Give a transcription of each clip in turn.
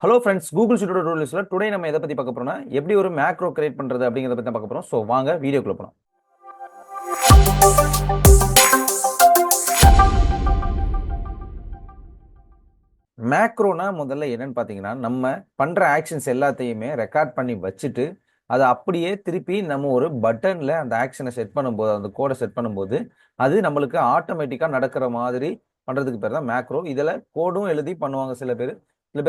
Hello friends, Google ஷீட்டோட ரூல்ஸ்ல today நம்ம எதை பத்தி பார்க்க போறோம்னா எப்படி ஒரு மேக்ரோ கிரியேட் பண்றது அப்படிங்கறத பத்தி தான் பார்க்க போறோம். ஸோ வாங்க வீடியோக்குள்ள போலாம். மேக்ரோனா முதல்ல என்னன்னு பார்த்தீங்கன்னா, நம்ம பண்ற ஆக்ஷன்ஸ் எல்லாத்தையுமே ரெக்கார்ட் பண்ணி வச்சுட்டு அதை அப்படியே திருப்பி நம்ம ஒரு பட்டன்ல அந்த ஆக்ஷனை செட் பண்ணும்போது, அந்த கோடை செட் பண்ணும்போது அது நம்மளுக்கு ஆட்டோமேட்டிக்கா நடக்கிற மாதிரி பண்றதுக்கு பேர் தான் மேக்ரோ. இதில் கோடும் எழுதி பண்ணுவாங்க சில பேர்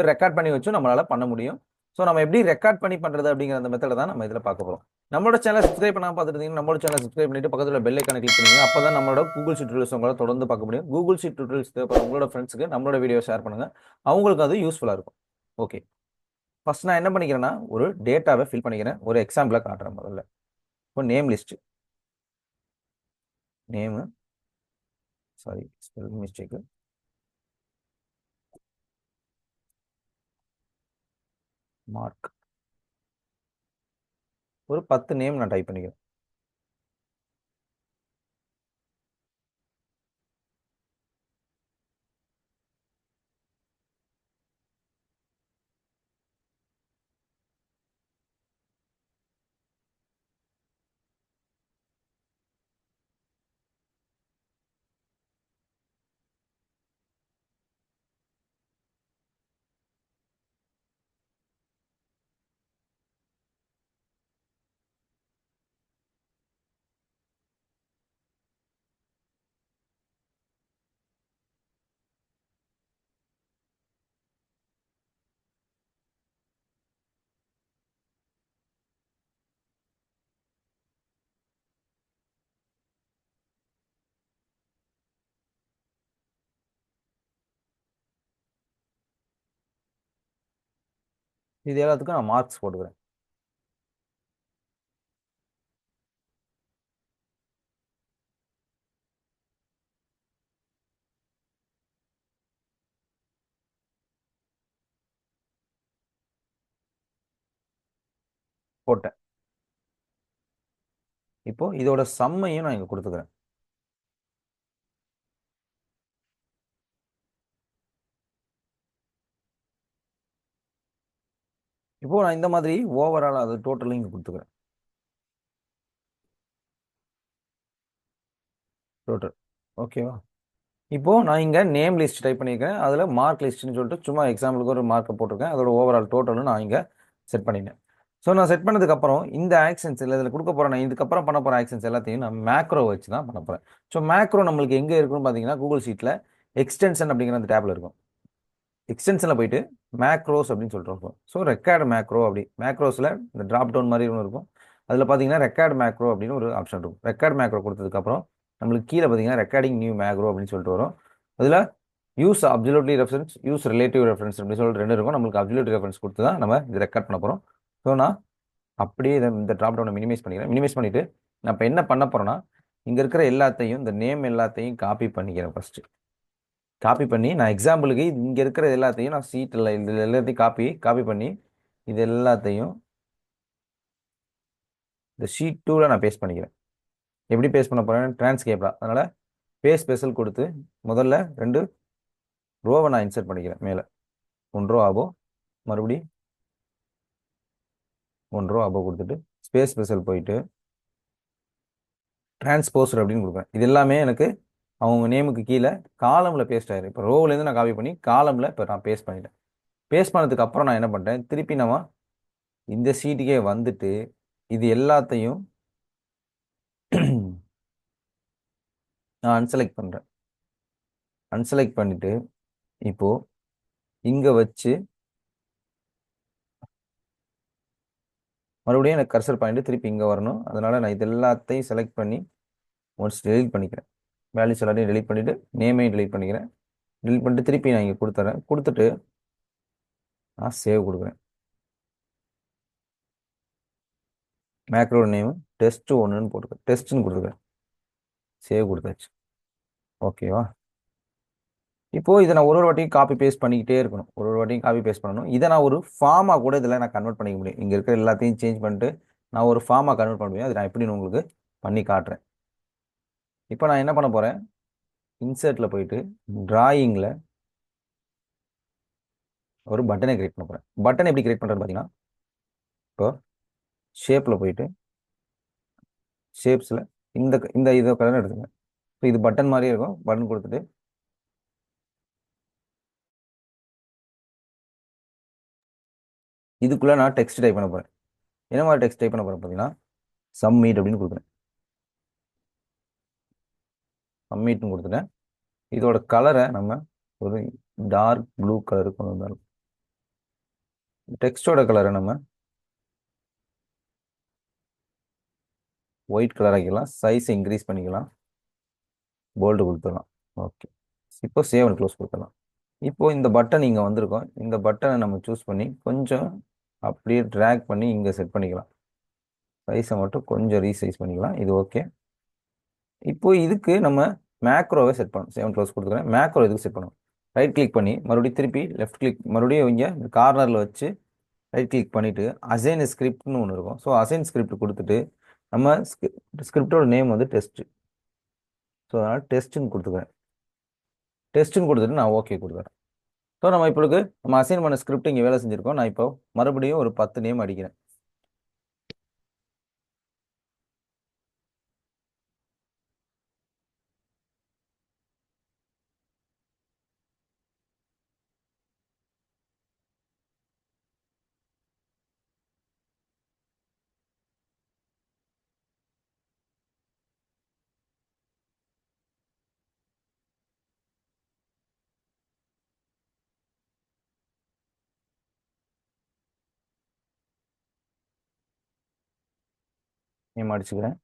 ரெக்கார்ட் பண்ணி வச்சும் நம்மளால பண்ண முடியும். ஸோ நம்ம எப்படி ரெக்கார்ட் பண்ணி பண்றது அப்படிங்கிற அந்த மெத்தடை தான் நம்ம இதில் பார்க்க போறோம். நம்மளோட சேனலை சப்ஸ்கிரைப் பண்ணாம பார்த்துட்டு இருந்தீங்கன்னா நம்மளோட சேனலை சப்ஸ்கிரைப் பண்ணிட்டு பக்கத்துல பெல் ஐக்கானை கிளிக் பண்ணுங்க. அப்பதான் நம்மளோட கூகுள் ஷீட் டுட்டோரியல்ஸ் உங்களால தொடர்ந்து பார்க்க முடியும். கூகுள் ஷீட் டுட்டோரியல்ஸ் தேவைப்படுற உங்களோட ஃப்ரெண்ட்ஸ்க்கு நம்மளோட வீடியோ ஷேர் பண்ணுங்க. அவங்களுக்கு அது யூஸ்ஃபுல்லா இருக்கும். ஓகே, ஃபர்ஸ்ட் நான் என்ன பண்ணிக்கிறேன்னா ஒரு டேட்டாவை ஃபில் பண்ணிக்கிறேன். ஒரு எக்ஸாம்பிளா காட்டுறேன். முதல்ல இப்போ name list, name sorry spelling mistake, mark, ஒரு 10 நேம் நான் டைப் பண்ணிக்கிறேன். இது எல்லாத்துக்கும் நான் மார்க்ஸ் போட்டுக்கிறேன். போட்டேன். இப்போ இதோட சம்மையும் நான் இங்க கொடுத்துக்கிறேன். இப்போ நான் இந்த மாதிரி ஓவரால் அது டோட்டலும் இங்க கொடுத்துக்கிறேன். டோட்டல் ஓகேவா? இப்போ நான் இங்க நேம் லிஸ்ட் டைப் பண்ணியிருக்கேன். அதுல மார்க் லிஸ்ட்னு சொல்லிட்டு சும்மா எக்ஸாம்பிளுக்கு ஒரு மார்க்கை போட்டிருக்கேன். அதோட ஓவரால் டோட்டலும் நான் இங்க செட் பண்ணிட்டேன். ஸோ நான் செட் பண்ணதுக்கு அப்புறம் இந்த ஆக்ஷன்ஸ் இல்லை இதில் கொடுக்க போறேன், நான் இதுக்கப்புறம் பண்ண போற ஆக்ஷன்ஸ் எல்லாத்தையும் நான் மேக்ரோ வச்சு தான் பண்ண போறேன். ஸோ மேக்ரோ நம்மளுக்கு எங்க இருக்குன்னு பார்த்தீங்கன்னா கூகுள் ஷீட்ல எக்ஸ்டென்ஷன் அப்படிங்கிற அந்த டேப்ல இருக்கும். எக்ஸ்டென்ஷனில் போயிட்டு மேக்ரோஸ் அப்படின்னு சொல்லிட்டு இருக்கும். ஸோ ரெக்கார்டு மேக்ரோ அப்படி மேக்ரோஸில் இந்த ட்ராப் டவுன் மாதிரி ஒன்று இருக்கும். அதில் பார்த்தீங்கன்னா ரெக்கார்டு மேக்ரோ அப்படின்னு ஒரு ஆப்ஷன் இருக்கும். ரெக்கார்டு மேக்ரோ கொடுத்ததுக்கப்புறம் நம்மளுக்கு கீழே பார்த்தீங்கன்னா ரெக்கார்டிங் நியூ மேக்ரோ அப்படின்னு சொல்லிட்டு வரும். அதில் use absolutely reference, use relative reference அப்படின்னு சொல்லிட்டு ரெண்டு இருக்கும். நம்மளுக்கு அப்சல்யூட்லி ரெஃபரன்ஸ் கொடுத்து தான் நம்ம இது ரெக்கார்ட் பண்ண போகிறோம். ஸோ நான் அப்படியே இந்த ட்ராப் டவுனை மினிமைஸ் பண்ணிக்கிறேன். மினிமைஸ் பண்ணிவிட்டு நான் இப்போ என்ன பண்ண போகிறேன்னா இங்கே இருக்கிற எல்லாத்தையும் இந்த நேம் எல்லாத்தையும் காப்பி பண்ணிக்கிறேன். ஃபஸ்ட்டு காப்பி பண்ணி நான் எக்ஸாம்பிளுக்கு இங்கே இருக்கிற எல்லாத்தையும் நான் சீட்டில் இது எல்லாத்தையும் காப்பி பண்ணி இது எல்லாத்தையும் இந்த ஷீட் 2ல நான் பேஸ்ட் பண்ணிக்கிறேன். எப்படி பேஸ்ட் பண்ண போகிறேன்? டிரான்ஸ்கேப்ல. அதனால் பேஸ்ட் ஸ்பெஷல் கொடுத்து முதல்ல 2 ரோவை நான் இன்சர்ட் பண்ணிக்கிறேன். மேலே 1 ரோ அபோ, மறுபடி 1 ரோ அபோ கொடுத்துட்டு ஸ்பேஸ் ஸ்பெஷல் போயிட்டு டிரான்ஸ்போஸ்ட் அப்படின்னு கொடுப்பேன். இது எல்லாமே எனக்கு அவங்க நேமுக்கு கீழே காலமில் பேஸ்ட் ஆயிரும். இப்போ ரோவிலேருந்து நான் காப்பி பண்ணி காலமில் இப்போ நான் பேஸ்ட் பண்ணிட்டேன். பேஸ்ட் பண்ணதுக்கு அப்புறம் நான் என்ன பண்ணிட்டேன், திருப்பி நம்ம இந்த ஷீட்டுக்கே வந்துட்டு இது எல்லாத்தையும் நான் அன்செலக்ட் பண்ணுறேன். அன்செலக்ட் பண்ணிட்டு இப்போ இங்கே வச்சு மறுபடியும் எனக்கு கர்சர் பாயிண்ட் திருப்பி இங்கே வரணும். அதனால நான் இது எல்லாத்தையும் செலக்ட் பண்ணி ஒன்ஸ் டெலிட் பண்ணிக்கிறேன். வேல்யூஸ் எல்லாத்தையும் டெலிட் பண்ணிட்டு நேமையும் டெலிட் பண்ணிக்கிறேன். டெலிட் பண்ணிட்டு திருப்பி நான் இங்கே கொடுத்துறேன். கொடுத்துட்டு நான் சேவ் கொடுக்குறேன். மேக்ரோட நேம் டெஸ்ட் 1ன்னு போட்டுக்கிறேன். டெஸ்ட்னு கொடுத்துக்கிறேன். சேவ் கொடுத்தாச்சு. ஓகேவா? இப்போ இதை நான் ஒரு வாட்டியும் காப்பி பேஸ்ட் பண்ணிக்கிட்டே இருக்கணும். ஒரு வாட்டியும் காப்பி பேஸ்ட் பண்ணணும். இதை நான் ஒரு ஃபார்மாக கூட இதில் நான் கன்வெர்ட் பண்ணிக்க முடியும். இங்கே இருக்கிற எல்லாத்தையும் சேஞ்ச் பண்ணிட்டு நான் ஒரு ஃபார்மாக கன்வெர்ட் பண்ண முடியும். அது நான் எப்படின்னு உங்களுக்கு பண்ணி காட்டுறேன். இப்போ நான் என்ன பண்ண போகிறேன், இன்சர்ட்டில் போயிட்டு டிராயிங்கில் ஒரு பட்டனை கிரியேட் பண்ண போகிறேன். பட்டன் எப்படி கிரியேட் பண்ணுறது பார்த்தீங்கன்னா, இப்போ ஷேப்பில் போயிட்டு ஷேப்ஸில் இந்த இந்த இதை கலர் எடுத்துங்க. ஸோ இது பட்டன் மாதிரியே இருக்கும். பட்டன் கொடுத்துட்டு இதுக்குள்ளே நான் டெக்ஸ்ட் டைப் பண்ண போகிறேன். என்ன மாதிரி டெக்ஸ்ட் டைப் பண்ண போகிறேன் பார்த்தீங்கன்னா, சம்மீட் அப்படின்னு கொடுக்குறேன். சம்மீட்னு கொடுத்துட்டேன். இதோட கலரை நம்ம ஒரு டார்க் ப்ளூ கலருக்கு கொண்டு வந்தாலும், டெக்ஸ்டோட கலரை நம்ம ஒயிட் கலர் ஆக்கிக்கலாம். சைஸ் இன்க்ரீஸ் பண்ணிக்கலாம். போல்டு கொடுத்துடலாம். ஓகே, இப்போ சேவ் அண்ட் க்ளோஸ் கொடுத்துடலாம். இப்போ இந்த பட்டன் இங்கே வந்திருக்கோம். இந்த பட்டனை நம்ம சூஸ் பண்ணி கொஞ்சம் அப்படியே ட்ராக் பண்ணி இங்கே செட் பண்ணிக்கலாம். சைஸை மட்டும் கொஞ்சம் ரீசைஸ் பண்ணிக்கலாம். இது ஓகே. இப்போ இதுக்கு நம்ம மேக்ரோவை செட் பண்ணணும். சேவ் அண்ட் க்ளோஸ் கொடுத்துக்கிறேன். மேக்ரோ இதுக்கு செட் பண்ணணும். ரைட் கிளிக் பண்ணி மறுபடியும் திருப்பி லெஃப்ட் கிளிக், மறுபடியும் இங்கே கார்னரில் வச்சு ரைட் கிளிக் பண்ணிவிட்டு அசைன் ஸ்கிரிப்ட்னு ஒன்று இருக்கும். ஸோ அசைன் ஸ்கிரிப்ட் கொடுத்துட்டு நம்ம ஸ்கிரிப்டோட நேம் வந்து டெஸ்ட். ஸோ அதனால் டெஸ்ட்டுன்னு கொடுத்துக்கிறேன். டெஸ்ட்டுன்னு கொடுத்துட்டு நான் ஓகே கொடுக்குறேன். ஸோ நம்ம இப்போக்கு நம்ம அசைன் பண்ண ஸ்கிரிப்ட் இங்கே வேலை செஞ்சுருக்கோம். நான் இப்போ மறுபடியும் ஒரு 10 நேம் அடிக்கிறேன். நேம் அடிச்சுக்கிறேன்.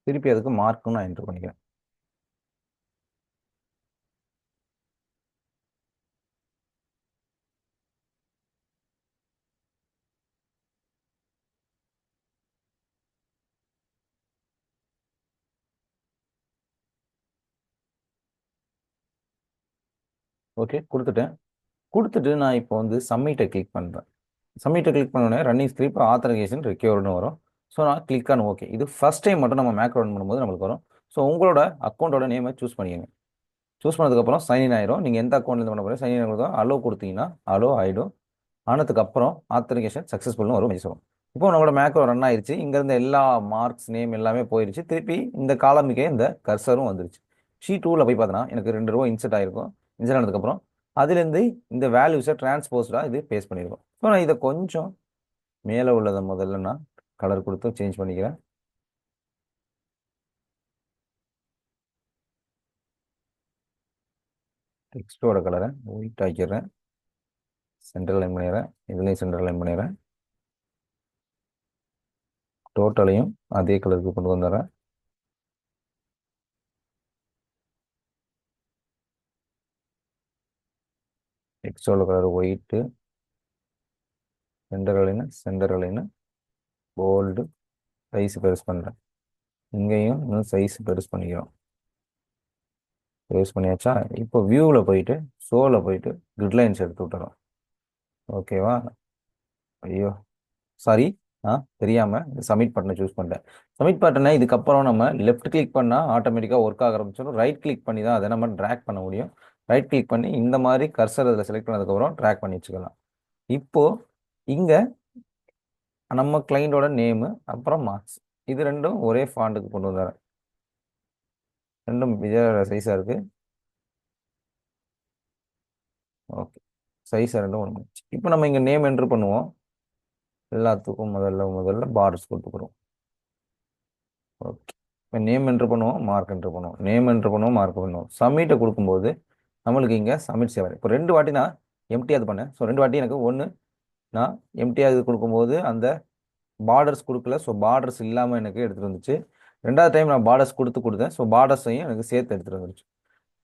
திருப்பி அதுக்கு மார்க்கும் நான் என்ட்ரு பண்ணிக்கிறேன். ஓகே கொடுத்துட்டேன். கொடுத்துட்டு நான் இப்போ வந்து சப்மிட்டை கிளிக் பண்ணுறேன். சப்மிட்டை கிளிக் பண்ணோடனே ரன்னிங் ஸ்கிரிப்ட் ஆத்தரைசேஷன் ரெக்யூர்டுன்னு வரும். ஸோ நான் கிளிக் ஆன் ஓகே. இது ஃபர்ஸ்ட் டைம் மட்டும் நம்ம மேக் ரன் பண்ணும்போது நம்மளுக்கு வரும். ஸோ உங்களோட அக்கௌண்ட்டோட நேமை சூஸ் பண்ணிக்கங்க. சூஸ் பண்ணதுக்கப்புறம் சைன்இன் ஆயிரும். நீங்கள் எந்த அக்கௌண்ட்லேருந்து பண்ண போகிறீங்க சைன்இன் கொடுத்தோம் அலோ கொடுத்தீங்கன்னா அலோ ஆகிடும். ஆனதுக்கப்புறம் ஆத்தரைசேஷன் சக்ஸஸ்ஃபுல்னு வரும் மெசேஜ் வரும். இப்போ நம்மளோட மேக்ரோ ரன் ஆயிடுச்சு. இங்கேருந்து எல்லா மார்க்ஸ் நேம் எல்லாமே போயிடுச்சு. திருப்பி இந்த காலமுக்கே இந்த கர்சரும் வந்துருச்சு. ஷீட் 2ல் போய் பார்த்தோன்னா எனக்கு 2 ரூபா இன்செர்ட் ஆகிருக்கும். இன்செர்ட் ஆனதுக்கப்புறம் அதுலேருந்து இந்த வேல்யூஸை டிரான்ஸ்போஸ்டாக இது பேஸ்ட் பண்ணியிருக்கோம். ஸோ நான் இதை கொஞ்சம் மேலே உள்ளதை முதல்ல நான் கலர் கொடுத்து சேஞ்ச் பண்ணிக்கிறேன். டெக்ஸ்டோட கலரை ஒயிட் ஆக்கிடுறேன். சென்டர் லைன் பண்ணிடுறேன். இதுலேயும் சென்டர் லைன் பண்ணிடுறேன். டோட்டலையும் அதே கலருக்கு கொண்டு வந்துடுறேன். டெக்ஸ்டோட colour white, centre line bold, size பெருசு பண்ணுறேன். இங்கேயும் இன்னும் சைஸ் பெருசு பண்ணிக்கிறோம். பெருசு பண்ணியாச்சா? இப்போ வியூவில் போயிட்டு ஷோவில் போயிட்டு கிரிட் எடுத்து விட்டுறோம். ஓகேவா? ஐயோ சாரி, தெரியாமல் சப்மிட் பட்டனை சூஸ் பண்ணிட்டேன். சப்மிட் பட்டனை இதுக்கப்புறம் நம்ம லெஃப்ட் கிளிக் பண்ணால் ஆட்டோமேட்டிக்காக ஒர்க் ஆக ஆரம்பிச்சிடும். ரைட் கிளிக் பண்ணி தான் அதை நம்ம ட்ராக் பண்ண முடியும். ரைட் கிளிக் பண்ணி இந்த மாதிரி கர்சர் அதில் செலக்ட் பண்ணதுக்கப்புறம் ட்ராக் பண்ணி வச்சுக்கலாம். இப்போது இங்கே நம்ம கிளைண்டோட நேமு அப்புறம் மார்க்ஸ் இது ரெண்டும் ஒரே ஃபாண்டுக்கு கொண்டு வந்துடுறேன். ரெண்டும் விஜயோட சைஸாக இருக்குது. ஓகே, சைஸாக ரெண்டும் ஒன்று. இப்போ நம்ம இங்கே நேம் என்ட்ரு பண்ணுவோம். எல்லாத்துக்கும் முதல்ல பார்டர்ஸ் கொடுத்துக்கிறோம். ஓகே, இப்போ நேம் என்ட்ரு பண்ணுவோம், மார்க் என்ட்ரு பண்ணுவோம், நேம் என்ட்ரு பண்ணுவோம், மார்க் பண்ணுவோம். சப்மிட்டை கொடுக்கும்போது நம்மளுக்கு இங்கே சப்மிட் சேவாரு. இப்போ 2 வாட்டி நான் எம்டியாக இது பண்ணேன். ஸோ 2 வாட்டி எனக்கு ஒன்று நான் எம்டியாக இது கொடுக்கும்போது அந்த பார்டர்ஸ் கொடுக்கல. ஸோ பார்டர்ஸ் இல்லாமல் எனக்கு எடுத்துகிட்டு வந்துச்சு. 2வது டைம் நான் பார்டர்ஸ் கொடுத்தேன். ஸோ பார்டர்ஸையும் எனக்கு சேர்த்து எடுத்துகிட்டு வந்துருச்சு.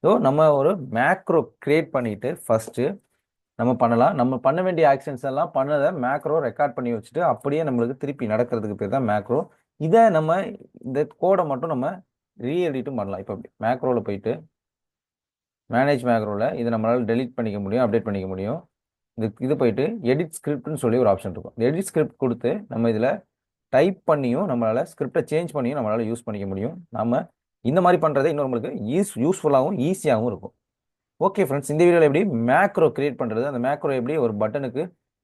ஸோ நம்ம ஒரு மேக்ரோ கிரியேட் பண்ணிவிட்டு ஃபஸ்ட்டு நம்ம பண்ணலாம். நம்ம பண்ண வேண்டிய ஆக்ஷன்ஸ் எல்லாம் பண்ணத மேக்ரோ ரெக்கார்ட் பண்ணி வச்சுட்டு, அப்படியே நம்மளுக்கு திருப்பி நடக்கிறதுக்கு பேர் தான் மேக்ரோ. இத நம்ம இந்த கோட மட்டும் நம்ம எடிட்டும் பண்ணலாம். இப்ப மேக்ரோல போயிட்டு, மேனேஜ் மேக்ரோல இத நம்மளால டெலீட் பண்ணிக்க முடியும், அப்டேட் பண்ணிக்க முடியும். இது போயிட்டு எடிட் ஸ்கிரிப்ட்னு சொல்லி ஒரு ஆப்ஷன் இருக்கும். இந்த எடிட் ஸ்கிரிப்ட் குடுத்து, நம்ம இதுல டைப் பண்ணியும் நம்மளால ஸ்கிரிப்ட சேஞ்ச் பண்ணியும் நம்மளால யூஸ் பண்ணிக்க முடியும். நம்ம இந்த மாரி பண்றது இன்னும் நம்மளுக்கு யூஸ்ஃபுல்லாவும், ஈஸியாவும் இருக்கும். ஓகே ஃப்ரெண்ட்ஸ், இந்த வீடியோல எப்படி மேக்ரோ கிரியேட் பண்றது, அந்த மேக்ரோ எப்படி ஒரு பட்டனுக்கு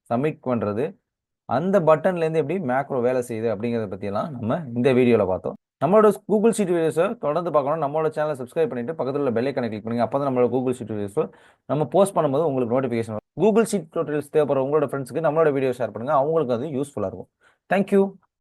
சப்மிட் பண்றது, அந்த பட்டன்ல இருந்து எப்படி மேக்ரோ வேலை செய்யுது அப்படிங்கிறத பத்தியெல்லாம் நம்ம இந்த வீடியோல பார்த்தோம். நம்மளோட கூகுள் ஷீட் வீடியோஸை தொடர்ந்து பார்க்கணும். நம்மளோட சேனலை சப்ஸ்கிரைப் பண்ணிட்டு பக்கத்துல உள்ள பெல் ஐக்கானை கிளிக் பண்ணுங்க. அப்பதான் நம்மளோட கூகுள் ஷீட் வீடியோஸ் நம்ம போஸ்ட் பண்ணும்போது உங்களுக்கு நோட்டிஃபிகேஷன் வரும். கூகுள் ஷீட் டியூட்டோரியல்ஸ் தேவைப்படுற உங்களோட ஃப்ரெண்ட்ஸ்க்கு நம்மளோட வீடியோ ஷேர் பண்ணுங்க. அவங்களுக்கு அது யூஸ்ஃபுல்லா இருக்கும். தேங்க்யூ.